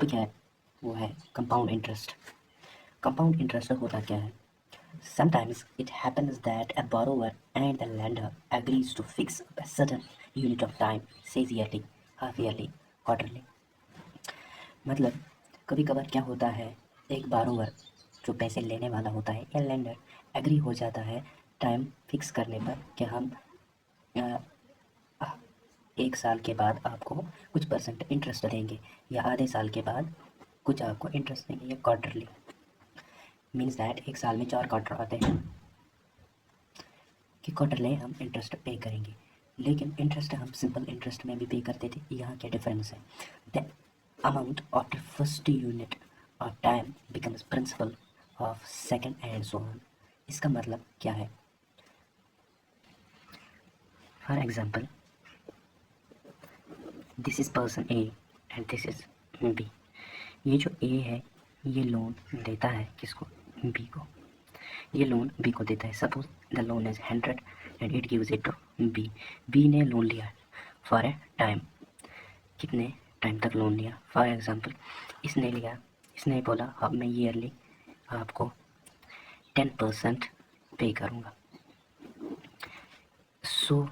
Topic है वो है कंपाउंड इंटरेस्ट। कंपाउंड इंटरेस्ट होता क्या है? Sometimes it happens that a borrower and the lender agrees to fix a certain unit of time, says yearly, half yearly, quarterly। मतलब कभी कभार क्या होता है, एक बारोवर जो पैसे लेने वाला होता है या लेंडर एग्री हो जाता है टाइम फिक्स करने पर कि हम 1 साल के बाद आपको कुछ परसेंट इंटरेस्ट देंगे या आधे साल के बाद कुछ आपको इंटरेस्ट देंगे या क्वार्टरली। मीन्स दैट 1 साल में 4 क्वार्टर आते हैं कि क्वार्टरली हम इंटरेस्ट पे करेंगे। लेकिन इंटरेस्ट हम सिंपल इंटरेस्ट में भी पे करते थे। यहाँ क्या डिफरेंस है? The amount of the first unit of time becomes principal of second and so on. इसका मतलब क्या है? For example, this is person A and this is B. ये जो ए है ये लोन देता है किसको? बी को। ये लोन बी को देता है। Suppose the loan is 100 and it gives it to B. B ने लोन लिया फॉर ए टाइम। कितने टाइम तक लोन लिया? फॉर एग्जांपल, इसने बोला अब मैं ईयरली आपको 10% पे करूँगा। 100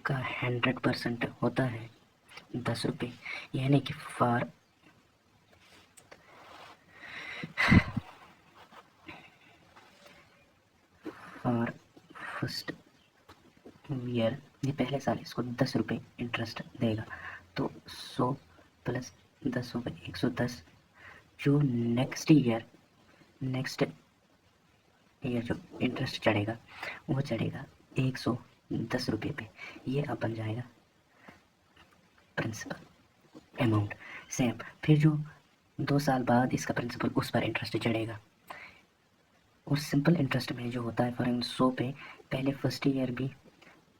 का 100% होता है 10 रुपये। यानी कि फॉर फर्स्ट ईयर, ये पहले साल इसको 10 रुपये इंटरेस्ट देगा। तो 100 प्लस 10 रुपये 110। जो नेक्स्ट ईयर जो इंटरेस्ट चढ़ेगा वो चढ़ेगा 110 रुपये पे। ये अब बन जाएगा प्रिंसिपल अमाउंट। सेम फिर जो 2 साल बाद इसका प्रिंसिपल उस पर इंटरेस्ट चढ़ेगा। और सिंपल इंटरेस्ट में जो होता है फॉर 100 पे पहले फर्स्ट ईयर भी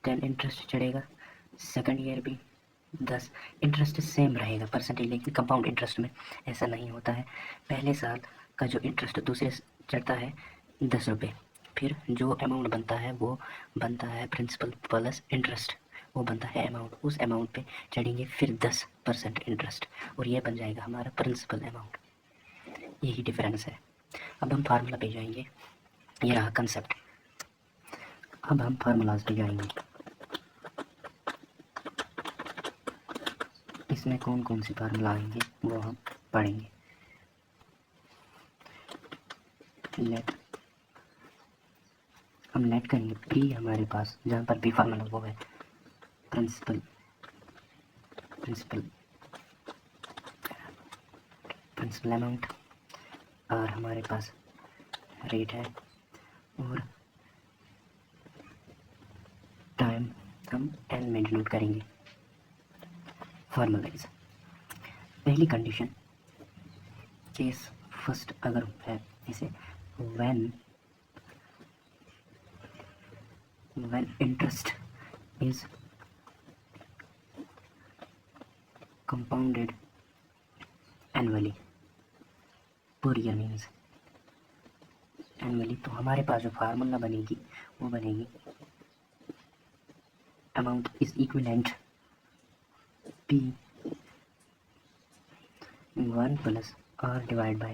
10 इंटरेस्ट चढ़ेगा, सेकंड ईयर भी 10। इंटरेस्ट सेम रहेगा परसेंटेज। लेकिन कंपाउंड इंटरेस्ट में ऐसा नहीं होता है। पहले साल का जो इंटरेस्ट दूसरे चढ़ता है 10 रुपये, फिर जो अमाउंट बनता है वो बनता है प्रिंसिपल प्लस इंटरेस्ट, वो बनता है अमाउंट। उस अमाउंट पे चढ़ेंगे फिर 10% इंटरेस्ट और ये बन जाएगा हमारा प्रिंसिपल अमाउंट। यही डिफरेंस है। अब हम फार्मूला पे जाएंगे। ये रहा कंसेप्ट। अब हम फार्मूलाज पे जाएंगे। इसमें कौन कौन सी फार्मूला आएंगे वो हम पढ़ेंगे। हम लेट करेंगे पी हमारे पास, जहाँ पर पी फार्मूला वो है प्रिंसिपल अमाउंट, और हमारे पास रेट है और टाइम हम एन में डिनोट करेंगे। फार्मूलाइज। पहली कंडीशन केस फर्स्ट अगर है इसे when interest is compounded annually per year means annually. तो हमारे पास जो फार्मूला बनेगी वो बनेगी amount is equivalent P 1 plus R divided by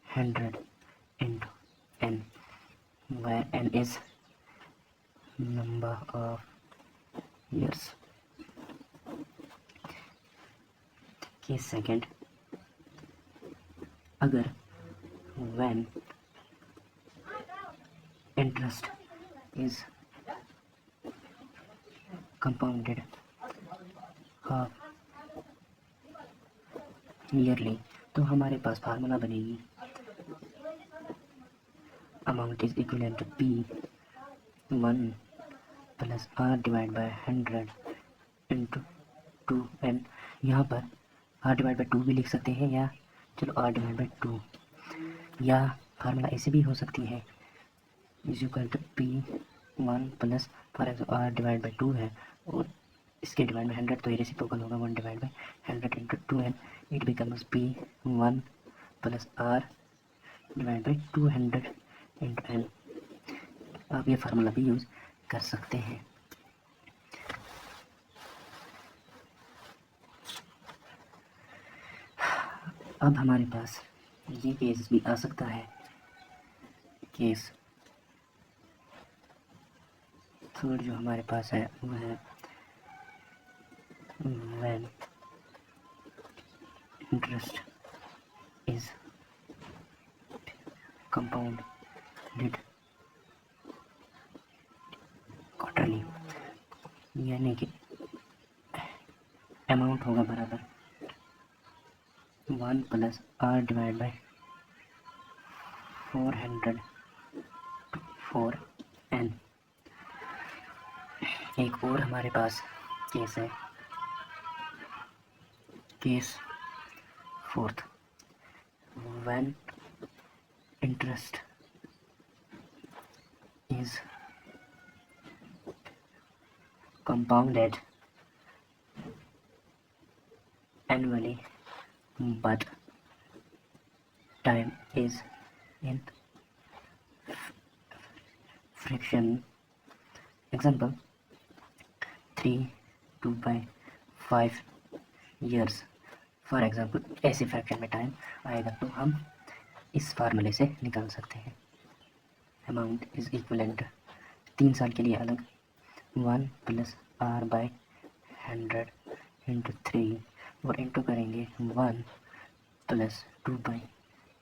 100 into N, where N is number of years. Case second, अगर when interest is compounded half yearly, तो हमारे पास फार्मूला बनेगी amount is equivalent to P 1 plus R divide by 100 into 2N। यहाँ पर R divide by 2 भी लिख सकते हैं, या चलो R डिवाइड बाई 2, या फार्मूला ऐसे भी हो सकती है is equal to P1 plus for example R divide by 2 है और इसके डिवाइड बाई 100, तो ये रेसिप्रोकल होगा 1 divide by 100 into 2N। It becomes P1 plus R divide by 200 into N। आप ये फार्मूला भी यूज़ कर सकते हैं। अब हमारे पास ये केस भी आ सकता है, केस थर्ड जो हमारे पास है वो है when interest is compounded quarterly, यानी कि अमाउंट होगा बराबर 1 plus r divide by 400 4 n। एक और हमारे पास केस है, case fourth, when interest is compounded annually but time is in fraction, example 3 2 by 5 years। For example ऐसे फ्रैक्शन में टाइम आएगा तो हम इस फार्मूले से निकाल सकते हैं। अमाउंट इज इक्वलेंट 3 साल के लिए अलग 1 प्लस r बाई 100 इंटू 3 और इंटू करेंगे 1 plus 2 by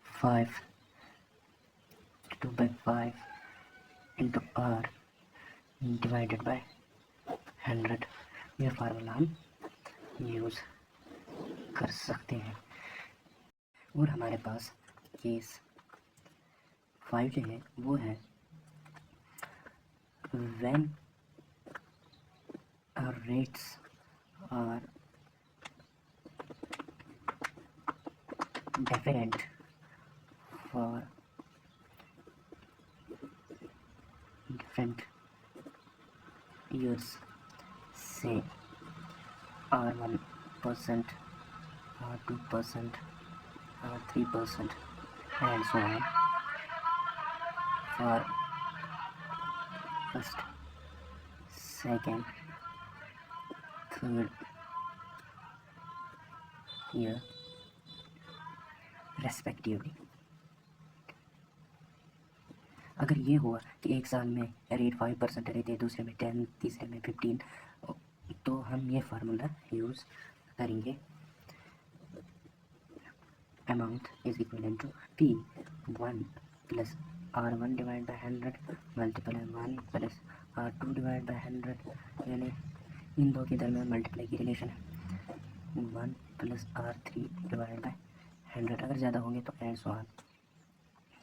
5 into r divided by 100। यह फार्मूला हम यूज़ कर सकते हैं। और हमारे पास केस 5 जो है वो है when rates are different for different years, say r1%, r2%, r3%, and so on for first, second, third year respectively. अगर ये हुआ कि एक साल में रेट 5% रहती है, दूसरे में 10, तीसरे में 15, तो हम ये फार्मूला यूज़ करेंगे। Amount is equal to P1 plus R1 divide by 100 multiply 1 plus R2 divide by 100, यानी इन दो के दरमियान मल्टीप्लाई की रिलेशन है 1 प्लस R3 डिवाइड बाई 100। अगर ज़्यादा होंगे तो एंड सो ऑन।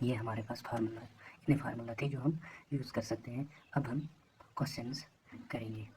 ये हमारे पास फार्मूला, इतने फार्मूला थे जो हम यूज़ कर सकते हैं। अब हम क्वेश्चंस करेंगे।